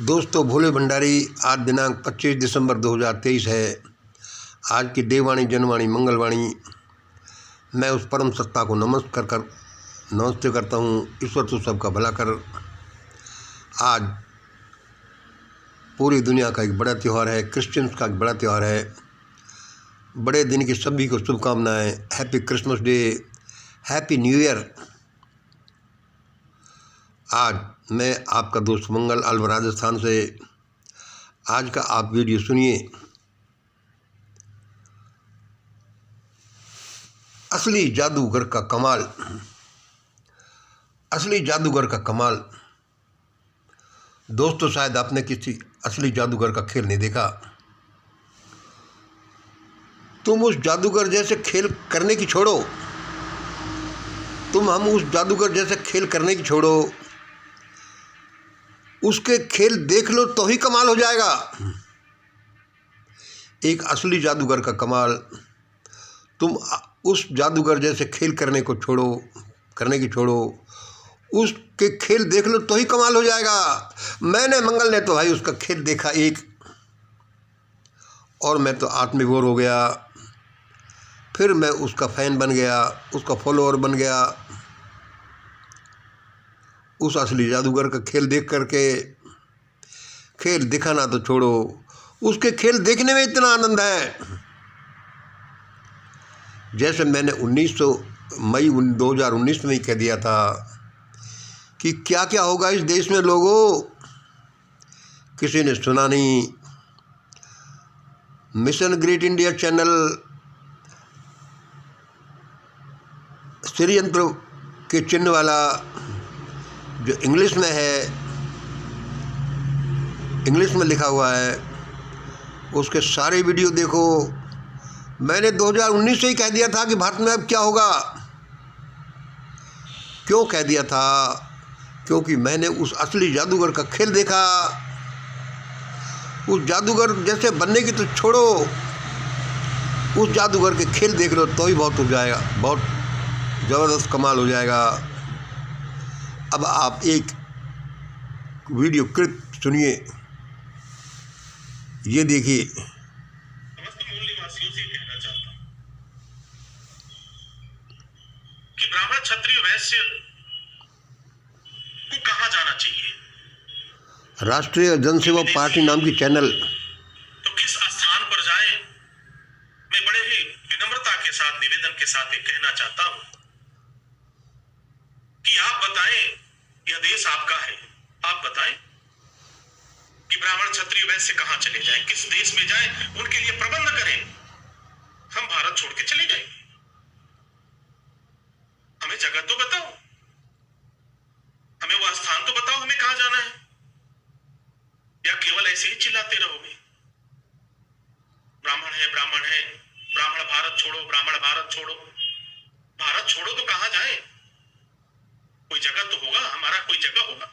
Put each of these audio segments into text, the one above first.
दोस्तों, भोले भंडारी। आज दिनांक 25 दिसंबर 2023 है। आज की देववाणी, जनवाणी, मंगलवाणी। मैं उस परम सत्ता को नमस्ते करता हूँ। ईश्वर तो सबका भला कर। आज पूरी दुनिया का एक बड़ा त्यौहार है, क्रिश्चियंस का एक बड़ा त्यौहार है। बड़े दिन की सभी को शुभकामनाएं। Happy Christmas day, happy new year. आज मैं आपका दोस्त मंगल अलवर राजस्थान से। आज का आप वीडियो सुनिए। असली जादूगर का कमाल। असली जादूगर का कमाल। दोस्तों, शायद आपने किसी असली जादूगर का खेल नहीं देखा। तुम उस जादूगर जैसे खेल करने की छोड़ो। हम उस जादूगर जैसे खेल करने की छोड़ो, उसके खेल देख लो तो ही कमाल हो जाएगा। एक असली जादूगर का कमाल। तुम उस जादूगर जैसे खेल करने की छोड़ो, उसके खेल देख लो तो ही कमाल हो जाएगा। मंगल ने तो भाई उसका खेल देखा एक, और मैं तो आत्मविभोर हो गया। फिर मैं उसका फैन बन गया, उसका फॉलोअर बन गया। उस असली जादूगर का खेल देख करके, खेल दिखाना तो छोड़ो, उसके खेल देखने में इतना आनंद है। जैसे मैंने 2019 में ही कह दिया था कि क्या क्या होगा इस देश में लोगों, किसी ने सुना नहीं। मिशन ग्रेट इंडिया चैनल षड्यंत्र के चिन्ह वाला, जो इंग्लिश में है, इंग्लिश में लिखा हुआ है, उसके सारे वीडियो देखो। मैंने 2019 से ही कह दिया था कि भारत में अब क्या होगा। क्यों कह दिया था? क्योंकि मैंने उस असली जादूगर का खेल देखा। उस जादूगर जैसे बनने की तो छोड़ो, उस जादूगर के खेल देख लो तो ही बहुत हो जाएगा, बहुत ज़बरदस्त कमाल हो जाएगा। अब आप एक वीडियो क्लिप सुनिए, ये देखिए। समस्त मूल निवासियों से कहना चाहता हूं कि ब्राह्मण, क्षत्रिय, वैश्य को कहां जाना चाहिए? राष्ट्रीय जनसेवा पार्टी नाम की चैनल। तो किस स्थान पर जाए? मैं बड़े ही विनम्रता के साथ, निवेदन के साथ ये कहना चाहता हूं कि आप बताएं, यह देश आपका है। आप बताएं कि ब्राह्मण, क्षत्रिय, वैश्य कहां चले जाएं, किस देश में जाएं, उनके लिए प्रबंध करें। हम भारत छोड़ के चले जाएंगे। हमें जगह तो बताओ, हमें वह स्थान तो बताओ, हमें कहां जाना है। या केवल ऐसे ही चिल्लाते रहोगे, ब्राह्मण है, ब्राह्मण है, ब्राह्मण भारत छोड़ो, ब्राह्मण भारत छोड़ो। भारत छोड़ो तो कहां जाए? कोई जगह तो होगा, हमारा कोई जगह होगा।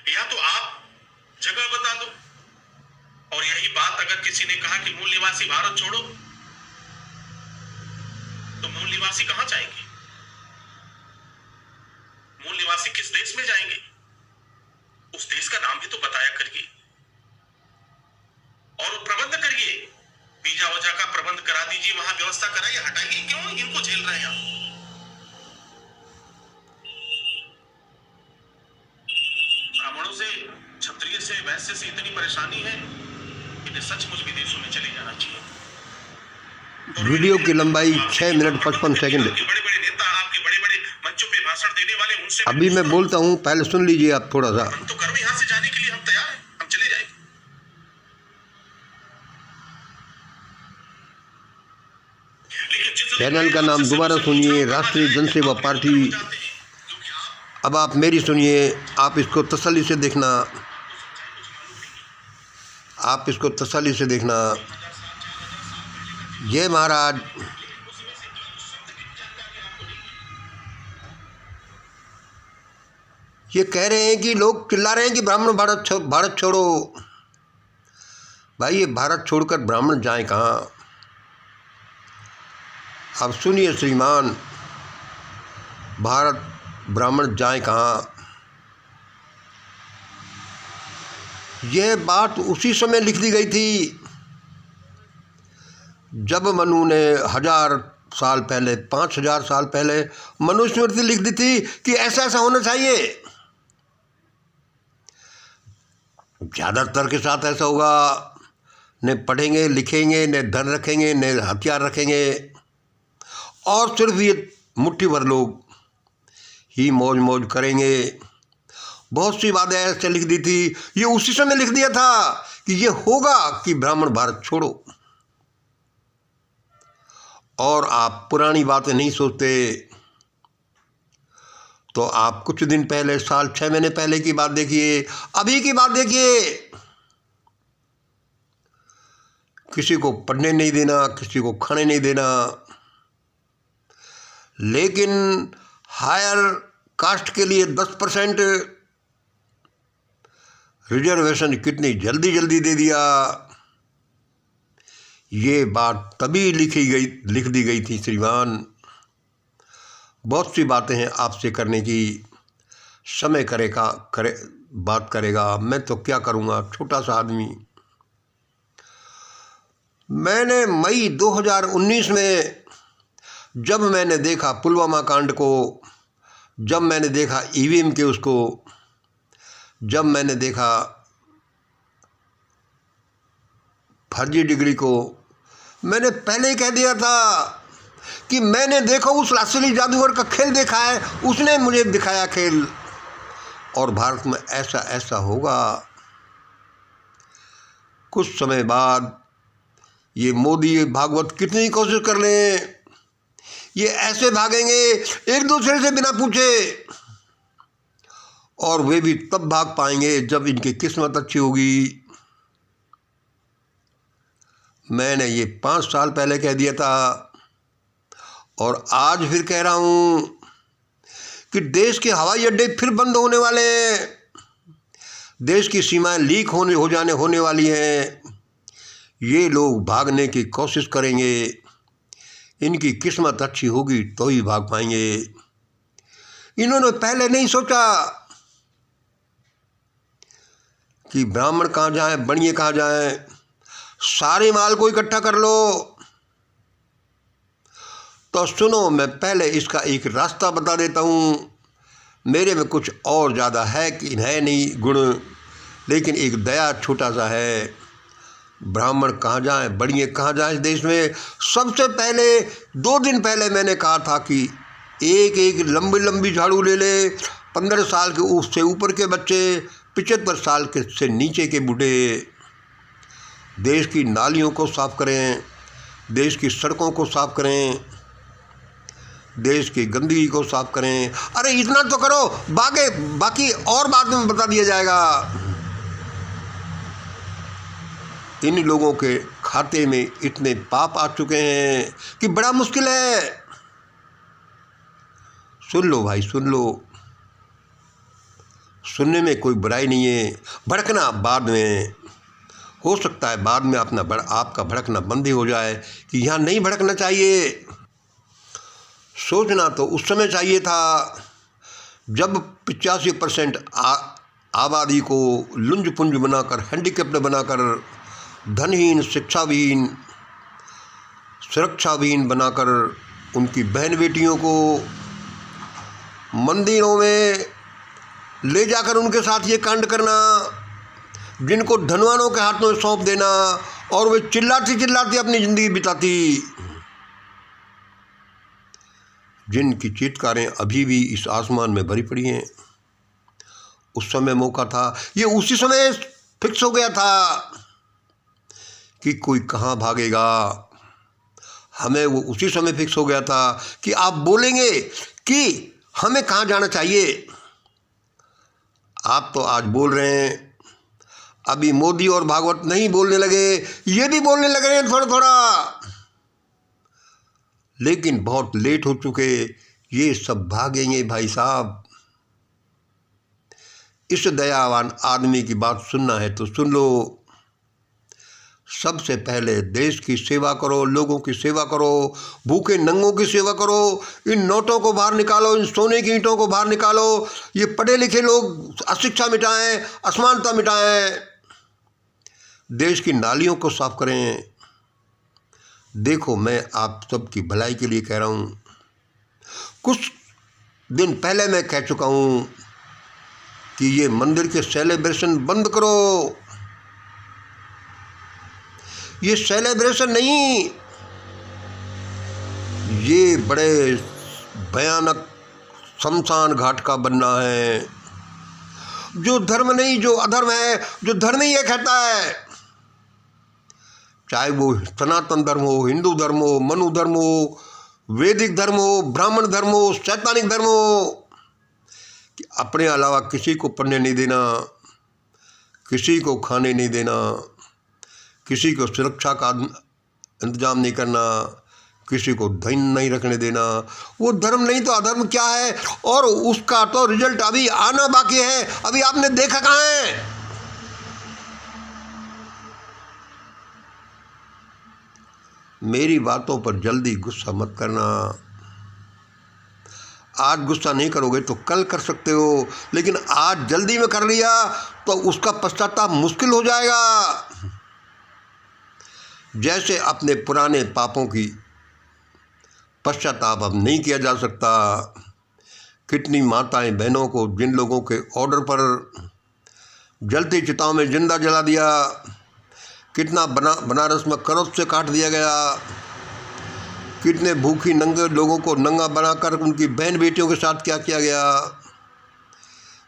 या तो आप जगह बता दो। और यही बात अगर किसी ने कहा कि मूल निवासी भारत छोड़ो, तो मूल निवासी कहां जाएंगे? मूल निवासी किस देश में जाएंगे? उस देश का नाम भी तो बताया करिए, और प्रबंध करिए। वीजा वजह का प्रबंध करा दीजिए, वहां व्यवस्था कराइए। हटाइए, क्यों इनको झेल रहे हैं आप? ब्राह्मणों से, क्षत्रिय से, वैश्य से इतनी परेशानी है, इन्हें सचमुच विदेशों में चले जाना चाहिए। वीडियो की लंबाई 6 मिनट 55 सेकंड। बड़े-बड़े नेता, आपके बड़े-बड़े मंचों पे भाषण देने वाले, उनसे अभी मैं बोलता हूँ, पहले सुन लीजिए आप थोड़ा सा। तो करो, यहां से जाने के लिए हम तैयार हैं, हम चले जाएंगे। चैनल का नाम दोबारा सुनिए, राष्ट्रीय जनसेवा पार्टी। अब आप मेरी सुनिए, आप इसको तसल्ली से देखना, आप इसको तसल्ली से देखना। जय महाराज। ये कह रहे हैं कि लोग चिल्ला रहे हैं कि ब्राह्मण भारत छोड़ो। भाई, ये भारत छोड़कर ब्राह्मण जाएं कहाँ? अब सुनिए श्रीमान, भारत ब्राह्मण जाएं कहाँ? यह बात उसी समय लिख दी गई थी जब मनु ने 1000 साल पहले, 5000 साल पहले मनुस्मृति लिख दी थी कि ऐसा ऐसा होना चाहिए। ज़्यादातर के साथ ऐसा होगा, न पढ़ेंगे लिखेंगे, न धन रखेंगे, न हथियार रखेंगे, और सिर्फ ये मुट्ठी भर लोग ही मौज मौज करेंगे। बहुत सी बातें ऐसे लिख दी थी। ये उसी समय लिख दिया था कि ये होगा कि ब्राह्मण भारत छोड़ो। और आप पुरानी बातें नहीं सोचते तो आप कुछ दिन पहले, साल 6 महीने पहले की बात देखिए, अभी की बात देखिए। किसी को पढ़ने नहीं देना, किसी को खाने नहीं देना, लेकिन हायर कास्ट के लिए 10% रिजर्वेशन कितनी जल्दी जल्दी दे दिया। ये बात तभी लिख दी गई थी श्रीमान। बहुत सी बातें हैं आपसे करने की, समय बात करेगा, मैं तो क्या करूँगा, छोटा सा आदमी। मैंने मई 2019 में जब मैंने देखा पुलवामा कांड को, जब मैंने देखा ईवीएम के उसको, जब मैंने देखा फर्जी डिग्री को, मैंने पहले ही कह दिया था कि मैंने देखो उस असली जादूगर का खेल देखा है, उसने मुझे दिखाया खेल, और भारत में ऐसा ऐसा होगा। कुछ समय बाद ये मोदी भागवत कितनी कोशिश कर लें, ये ऐसे भागेंगे एक दूसरे से बिना पूछे, और वे भी तब भाग पाएंगे जब इनकी किस्मत अच्छी होगी। मैंने ये 5 साल पहले कह दिया था, और आज फिर कह रहा हूँ कि देश के हवाई अड्डे फिर बंद होने वाले हैं, देश की सीमाएं लीक होने वाली हैं। ये लोग भागने की कोशिश करेंगे, इनकी किस्मत अच्छी होगी तो ही भाग पाएंगे। इन्होंने पहले नहीं सोचा कि ब्राह्मण कहाँ जाए, बनिए कहाँ जाए, सारे माल को इकट्ठा कर लो। तो सुनो, मैं पहले इसका एक रास्ता बता देता हूँ। मेरे में कुछ और ज़्यादा है नहीं गुण, लेकिन एक दया छोटा सा है। ब्राह्मण कहाँ जाए, बनिए कहाँ जाए इस देश में। सबसे पहले 2 दिन पहले मैंने कहा था कि एक लंबी लंबी झाड़ू ले ले, 15 साल के उससे ऊपर के बच्चे, 75 साल के से नीचे के बूढ़े, देश की नालियों को साफ करें, देश की सड़कों को साफ करें, देश की गंदगी को साफ करें। अरे इतना तो करो, बाकी और बाद में बता दिया जाएगा। इन लोगों के खाते में इतने पाप आ चुके हैं कि बड़ा मुश्किल है। सुन लो भाई, सुन लो, सुनने में कोई बुराई नहीं है। भड़कना बाद में हो सकता है, बाद में आपका भड़कना बंद ही हो जाए कि यहाँ नहीं भड़कना चाहिए। सोचना तो उस समय चाहिए था जब 85% आबादी को लुंज पुंज बनाकर, हैंडीकैप्ड बनाकर, धनहीन, शिक्षाविहीन, सुरक्षाविहीन बनाकर उनकी बहन बेटियों को मंदिरों में ले जाकर उनके साथ ये कांड करना, जिनको धनवानों के हाथ में सौंप देना, और वे चिल्लाती चिल्लाती अपनी ज़िंदगी बिताती, जिनकी चीत्कारें अभी भी इस आसमान में भरी पड़ी हैं। उस समय मौका था, ये उसी समय फिक्स हो गया था कि कोई कहाँ भागेगा। हमें वो उसी समय फिक्स हो गया था कि आप बोलेंगे कि हमें कहाँ जाना चाहिए। आप तो आज बोल रहे हैं, अभी मोदी और भागवत नहीं बोलने लगे, ये भी बोलने लग रहे हैं थोड़ा थोड़ा, लेकिन बहुत लेट हो चुके। ये सब भागेंगे भाई साहब। इस दयावान आदमी की बात सुनना है तो सुन लो। सबसे पहले देश की सेवा करो, लोगों की सेवा करो, भूखे नंगों की सेवा करो। इन नोटों को बाहर निकालो, इन सोने की ईंटों को बाहर निकालो। ये पढ़े लिखे लोग अशिक्षा मिटाएं, असमानता मिटाएं। देश की नालियों को साफ करें। देखो, मैं आप सबकी भलाई के लिए कह रहा हूँ। कुछ दिन पहले मैं कह चुका हूँ कि ये मंदिर के सेलिब्रेशन बंद करो। ये सेलिब्रेशन नहीं, ये बड़े भयानक शमशान घाट का बनना है। जो धर्म नहीं, जो अधर्म है, जो धर्म ही ये कहता है, चाहे वो सनातन धर्म हो, हिंदू धर्म हो, मनु धर्म हो, वैदिक धर्म हो, ब्राह्मण धर्म हो, शैतानिक धर्म हो, कि अपने अलावा किसी को पढ़ने नहीं देना, किसी को खाने नहीं देना, किसी को सुरक्षा का इंतजाम नहीं करना, किसी को धन नहीं रखने देना। वो धर्म नहीं तो अधर्म क्या है? और उसका तो रिजल्ट अभी आना बाकी है। अभी आपने देखा कहाँ है? मेरी बातों पर जल्दी गुस्सा मत करना। आज गुस्सा नहीं करोगे तो कल कर सकते हो, लेकिन आज जल्दी में कर लिया तो उसका पश्चाताप मुश्किल हो जाएगा। जैसे अपने पुराने पापों की पश्चाताप अब नहीं किया जा सकता। कितनी माताएं बहनों को जिन लोगों के ऑर्डर पर जलती चिताओं में जिंदा जला दिया, कितना बनारस में करत से काट दिया गया, कितने भूखी नंगे लोगों को नंगा बनाकर उनकी बहन बेटियों के साथ क्या किया गया।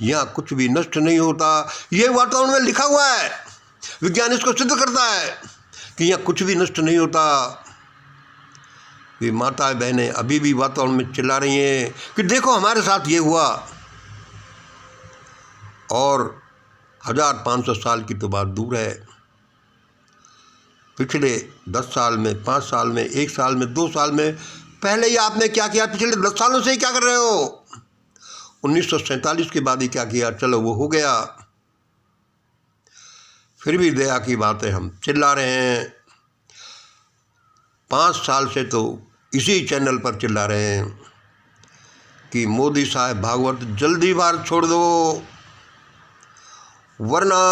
यहाँ कुछ भी नष्ट नहीं होता। ये वातावरण में लिखा हुआ है, विज्ञान इसको सिद्ध करता है कि यहाँ कुछ भी नष्ट नहीं होता। ये माता बहनें अभी भी वातावरण में चिल्ला रही हैं कि देखो हमारे साथ ये हुआ। और 1500 साल की तो बात दूर है, पिछले 10 साल में, 5 साल में, 1 साल में, 2 साल में पहले ही आपने क्या किया? पिछले 10 सालों से ही क्या कर रहे हो? 1947 के बाद ही क्या किया? चलो वो हो गया, फिर भी दया की बात है, हम चिल्ला रहे हैं। 5 साल से तो इसी चैनल पर चिल्ला रहे हैं कि मोदी साहब भागवत जल्दी बार छोड़ दो, वरना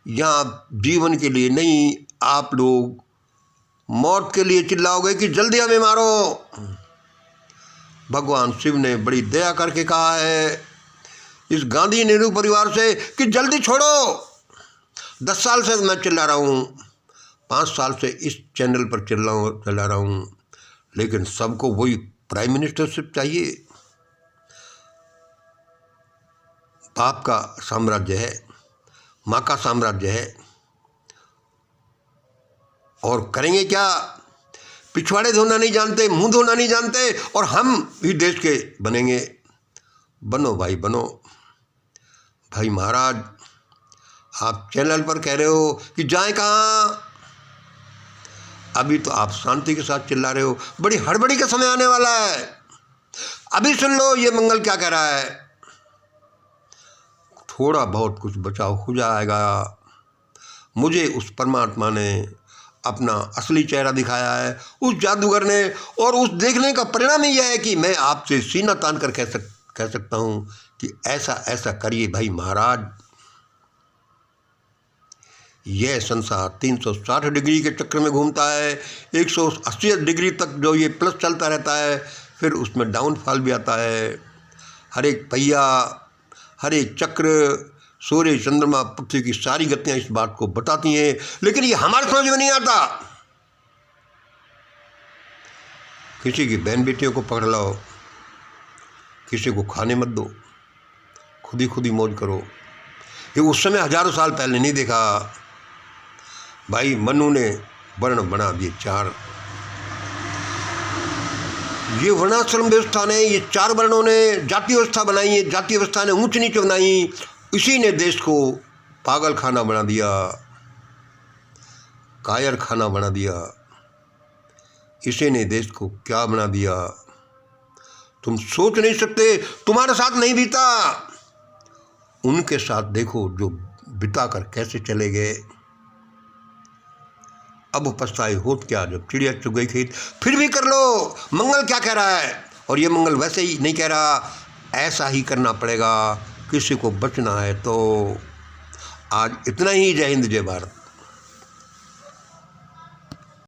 यहाँ जीवन के लिए नहीं, आप लोग मौत के लिए चिल्लाओगे कि जल्दी हमें मारो। भगवान शिव ने बड़ी दया करके कहा है इस गांधी नेहरू परिवार से कि जल्दी छोड़ो। 10 साल से मैं चिल्ला रहा हूँ, 5 साल से इस चैनल पर चिल्ला रहा हूँ, लेकिन सबको वही प्राइम मिनिस्टरशिप चाहिए। बाप का साम्राज्य है, माँ का साम्राज्य है, और करेंगे क्या? पिछवाड़े धोना नहीं जानते, मुंह धोना नहीं जानते, और हम ही देश के बनेंगे। बनो भाई, बनो। भाई महाराज, आप चैनल पर कह रहे हो कि जाएं कहाँ? अभी तो आप शांति के साथ चिल्ला रहे हो, बड़ी हड़बड़ी का समय आने वाला है। अभी सुन लो ये मंगल क्या कह रहा है। थोड़ा बहुत कुछ बचाव हो जाएगा। मुझे उस परमात्मा ने अपना असली चेहरा दिखाया है, उस जादूगर ने, और उस देखने का परिणाम ही यह है कि मैं आपसे सीना तान कर कह सकता हूँ कि ऐसा ऐसा करिए भाई महाराज। यह संसार 360 डिग्री के चक्र में घूमता है। 180 डिग्री तक जो ये प्लस चलता रहता है, फिर उसमें डाउनफॉल भी आता है। हर एक पहिया, हर एक चक्र, सूर्य, चंद्रमा, पृथ्वी की सारी गतियाँ इस बात को बताती हैं, लेकिन ये हमारे समझ में नहीं आता। किसी की बहन बेटियों को पकड़ लाओ, किसी को खाने मत दो, खुद ही मौज करो। ये उस समय हजारों साल पहले नहीं देखा। भाई मनु ने वर्ण बना दिए 4। ये वर्णाश्रम व्यवस्था ने, ये 4 वर्णों ने जाति व्यवस्था बनाई है, जाति व्यवस्था ने ऊंच नीच बनाई। इसी ने देश को पागल खाना बना दिया, कायर खाना बना दिया। इसी ने देश को क्या बना दिया तुम सोच नहीं सकते। तुम्हारे साथ नहीं बीता, उनके साथ देखो जो बिता कर कैसे चले गए। अब पछताए होत क्या, जब चिड़िया चुग गई खेत। फिर भी कर लो। मंगल क्या कह रहा है, और ये मंगल वैसे ही नहीं कह रहा, ऐसा ही करना पड़ेगा। किसी को बचना है तो आज इतना ही। जय हिंद, जय भारत।